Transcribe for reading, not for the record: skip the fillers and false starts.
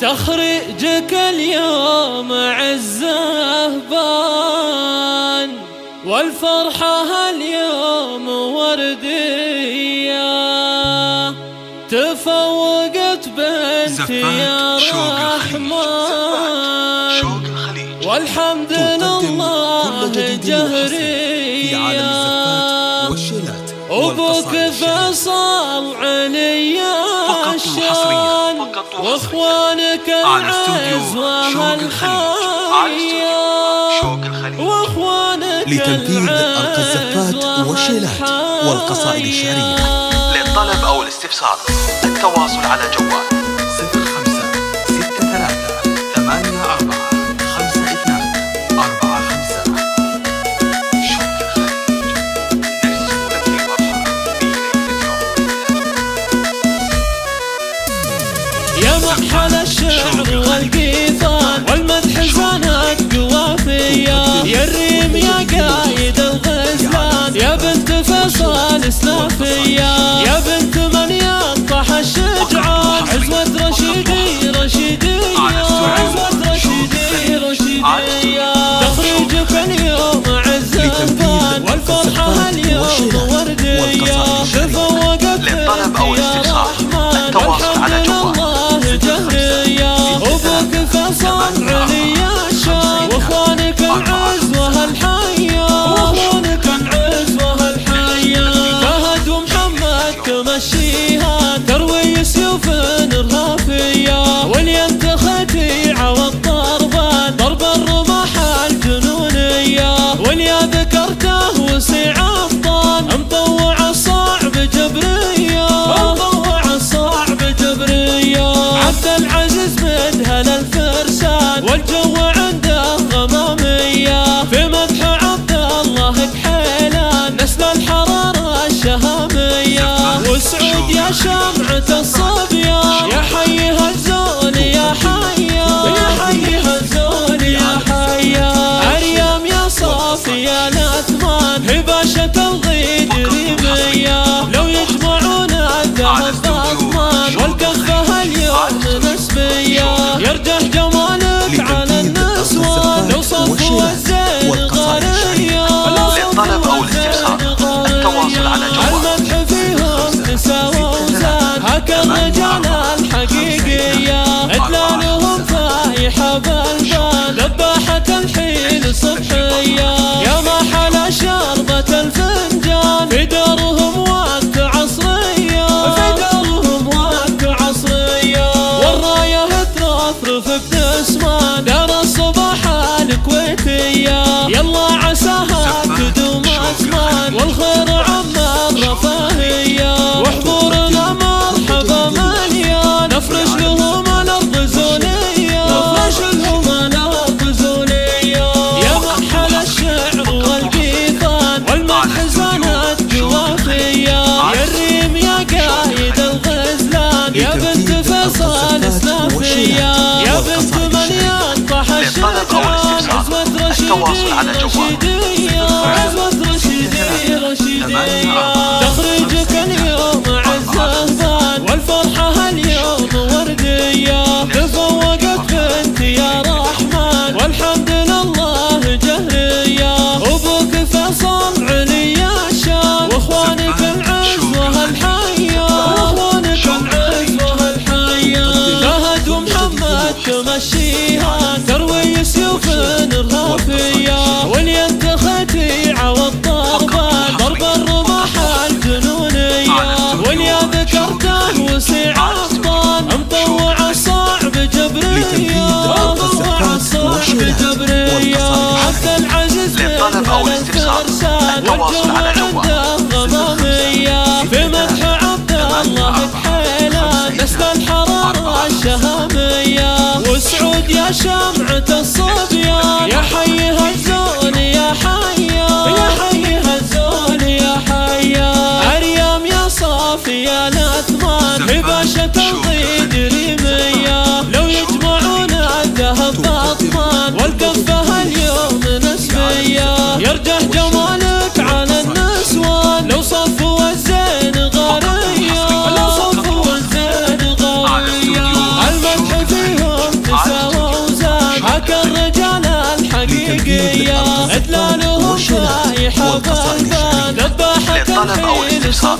تخريجك اليوم عزه بان، والفرحة اليوم وردية. تفوقت بنت يا رحمن، والحمد لله جهرية. وبوك فيصل علي الشان، واخوانك العز والحية، واخوانك لتنفيذ أرق الزفات والشيلات والقصائد الشعرية. للطلب أو الاستفسار التواصل على جوال 0563845245. يا محل الشعر والقيثان، والمدح زانت قوافية. يا الريم يا قايد الغزلان، يا بنت فيصل اسلافية. يا بنت من ينطح الشجعان، عزوة رشيدي رشيدية، عزوة رشيدي رشيدية. تخريجك اليوم عز البان، والفرحة اليوم وردية. تفوقت بنت يا رحمن، التواصل على جوال وبوك فيصل علي الشان، واخوانك العز وهالحية، واخوانك العز وهالحية. فهد ومحمد تمشيها، تروي سيوف رهافية. ولينتختي عوض ضربان، ضرب الرماح الجنونية. وليا ذكرته وسيع افضان، مطوع الصعب جبرية، مطوع الصعب جبرية. عبد العزيز مدهن الفرسان، والجو عنده غمامية. في مدح عبد الله كحيلان، نسل الحرارة الشهامية. وسعود يا شمعة الصبية، يا حي هالزول يا حيا، يا حي هالزول يا حيا. أريم يا صافي يا الأثمان، هباشة الغيد ريمية. لو يجمعون الذهب بأضمان، والكفة اليوم نسبية. يرجح جمالك على النسوان، لو صفوا الزين غارية. للطلب أو الاستفسار التواصل على جوال. المدح فيهم نساوى وزان، هكا الرجال الحقيقية. إدلالهم فايحة بالبان، ذباحة الحين صبحية. يا محل شربة الفنجان، في دارهم وقت عصرية، في دارهم وقت عصرية. والراية ترفرف بنسمان، دار الصباح الكويتية. يلا عساها تدوم أزمان، والخير عم الرفاهية. وحضورنا مرحبا مليان، نفرش لهم الأرض زولية، نفرش لهم الأرض زولية. يا محل الشعر والقيثان، والمدح زانت قوافية. يا الريم يا قايد الغزلان، يا بنت فيصل اسلافية. يا بنت من ينطح الشجعان، عزوة رشيدي رشيدية، عزوة رشيدي رشيدية. تخريجك اليوم عز البان، والفرحة اليوم وردية. تفوقت بنت يا رحمن، والحمد لله جهرية. وبوك فيصل علي الشان، واخوانك العز وهالحية، واخوانك العز وهالحية. فهد ومحمد تمشيها، تروي سيوف رهافية. ولينتختي عوض ضربان، ضرب الرماح الجنونية. وليا ذكرته وسيع افضان، مطوع الصعب جبرية، مطوع الصعب جبرية. عبد العزيز للطلب أو الاستفسار التواصل على جوال غمامية. في مدح عبد الله كحيلان، نسل الحرارة الشهامية. وسعود يا شمعة الصبية، يا حي هالزول يا حيا، يا حي هالزول يا حيا. أريم يا صافي يا الأثمان، هباشة الغيد ريمية. لو يجمعون الذهب بأضمان، والكفة اليوم نسبية. يرجح جمالك على النسوان، لو صفوا الزين غارية، لو صفوا الزين غارية. المدح فيهم للطلب أو الاستفسار